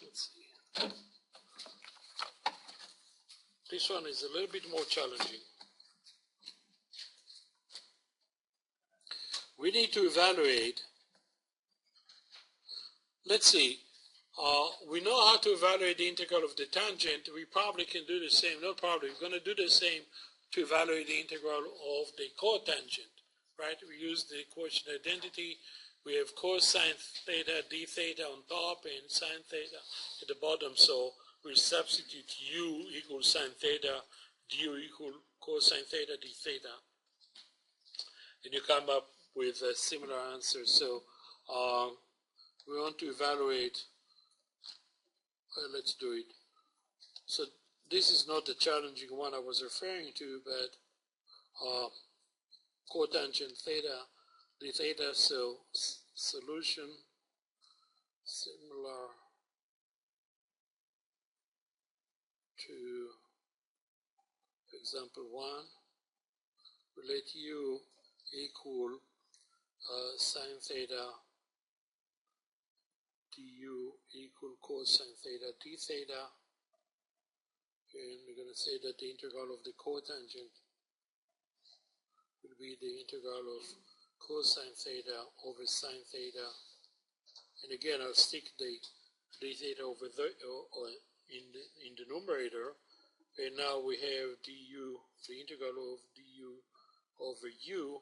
Let's see. This one is a little bit more challenging. We need to evaluate. Let's see. We know how to evaluate the integral of the tangent. We probably can do the same. No problem. We're going to do the same to evaluate the integral of the cotangent. Right? We use the quotient identity. We have cosine theta d theta on top and sine theta at the bottom. So we'll substitute u equals sine theta, du equal cosine theta d theta. And you come up with a similar answer. So we want to evaluate. Well, let's do it. So this is not the challenging one I was referring to, but cotangent theta d theta. So solution similar to example 1. We let u equal sine theta du equal cosine theta d theta, and we're going to say that the integral of the cotangent will be the integral of cosine theta over sine theta, and again I'll stick the d theta over in the numerator, and now we have du, the integral of du over u,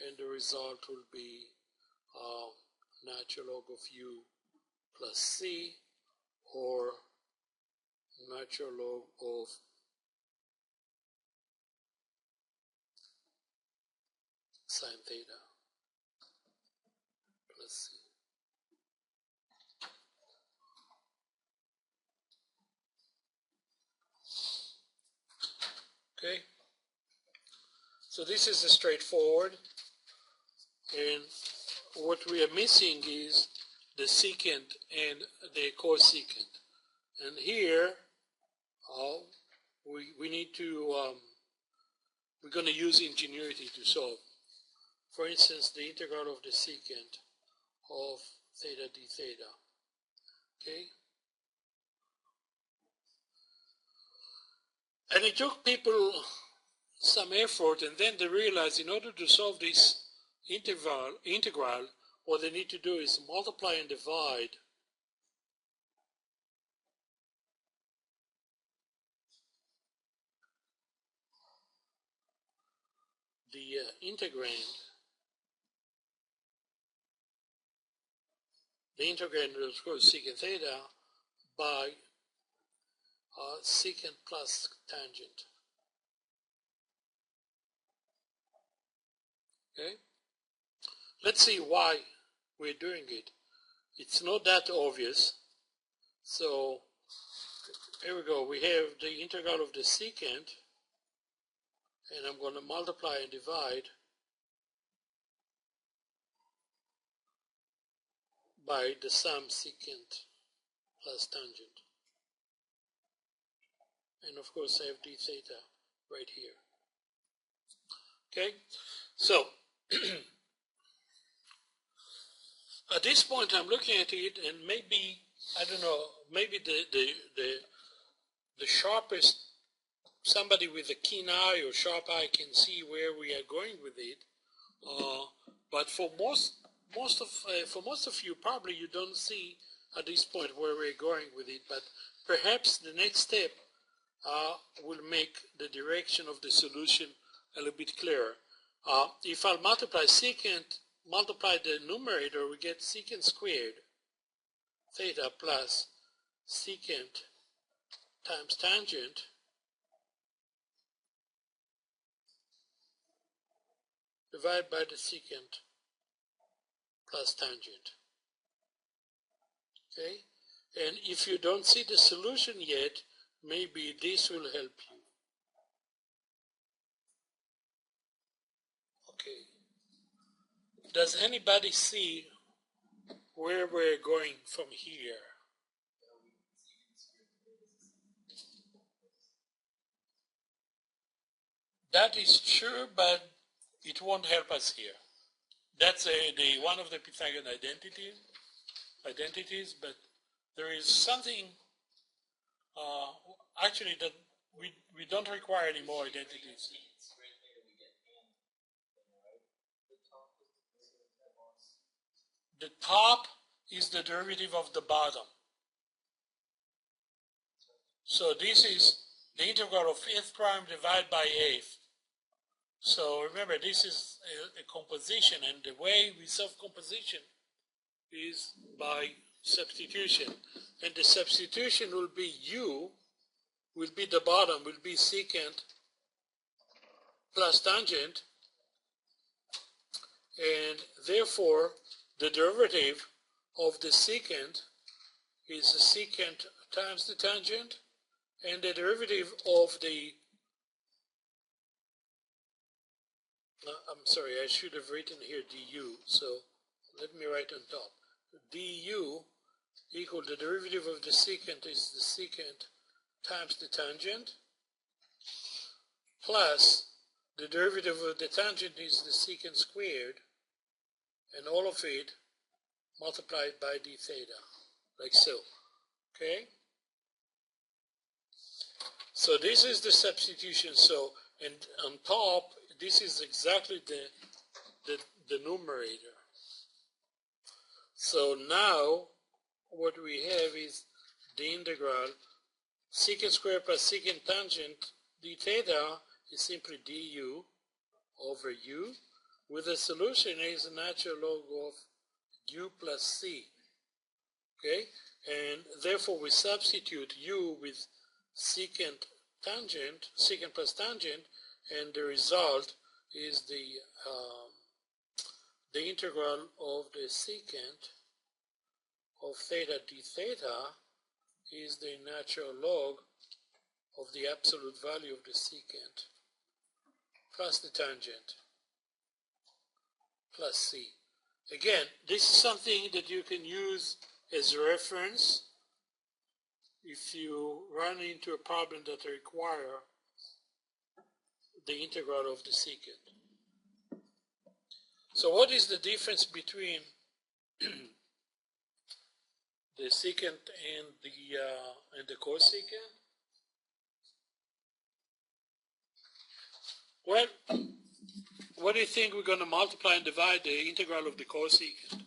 and the result will be natural log of u plus c, or natural log of sine theta plus c. Okay, so this is a straightforward, and what we are missing is the secant and the cosecant. And here we need to, we're going to use ingenuity to solve. For instance, the integral of the secant of theta d theta. Okay? And it took people some effort, and then they realized in order to solve this integral, what they need to do is multiply and divide the integrand. The integrand is, of course, secant theta by secant plus tangent. Okay? Let's see why we're doing it. It's not that obvious. So here we go. We have the integral of the secant, and I'm going to multiply and divide by the sum secant plus tangent. And of course I have d theta right here. Okay, so at this point I'm looking at it, and maybe, I don't know, maybe the sharpest, somebody with a keen eye or sharp eye can see where we are going with it. But for most of you, probably you don't see at this point where we're going with it. But perhaps the next step will make the direction of the solution a little bit clearer. If I'll multiply secant, multiply the numerator, we get secant squared theta plus secant times tangent divided by the secant plus tangent. Okay? And if you don't see the solution yet, maybe this will help you. Okay. Does anybody see where we're going from here? That is true, but it won't help us here. That's one of the Pythagorean identities, but there is something actually that we don't require any more identities. The top is the derivative of the bottom. So this is the integral of f prime divided by f. So remember, this is a composition, and the way we solve composition is by substitution. And the substitution will be u, will be the bottom, will be secant plus tangent, and therefore the derivative of the secant is the secant times the tangent, and the derivative of the I'm sorry, I should have written here du, so let me write on top. Du equal the derivative of the secant is the secant times the tangent, plus the derivative of the tangent is the secant squared, and all of it multiplied by d theta, like so. Okay? So this is the substitution. So, and on top, this is exactly the numerator. So now what we have is the integral secant squared plus secant tangent d theta is simply du over u, with the solution is a natural log of u plus c. Okay, and therefore we substitute u with secant plus tangent, and the result is the integral of the secant of theta d theta is the natural log of the absolute value of the secant plus the tangent plus c. Again, this is something that you can use as a reference if you run into a problem that require the integral of the secant. So what is the difference between the secant and the cosecant? Well, what do you think we're going to multiply and divide the integral of the cosecant?